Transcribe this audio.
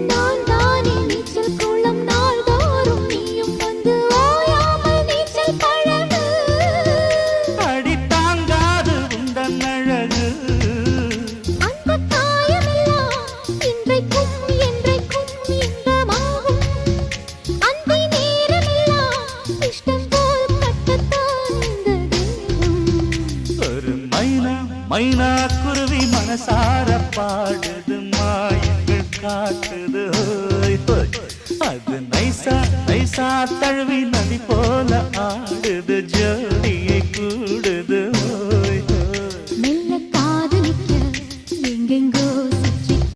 நான் தானே நீச்சல் குளம் நாள்தோறும் நீயும் வந்து ஓயாமல் நீச்சல் பழகு. அடி தாங்காது உந்தன் அழகு. அந்த காயமெல்லாம் இன்றைக்கும் என்றைக்கும் இன்பமாகும். அந்த நேரமெல்லாம் இஷ்டம் போல் கட்டத்தான் இந்த தெய்வம். ஒரு மைனா மைனா குருவி மனசார பாடுது மாயங்கள் காட்டுது ஹோய் ஹோய். அது நைசா நைசா தழுவி நதி போல ஆடுது ஜோ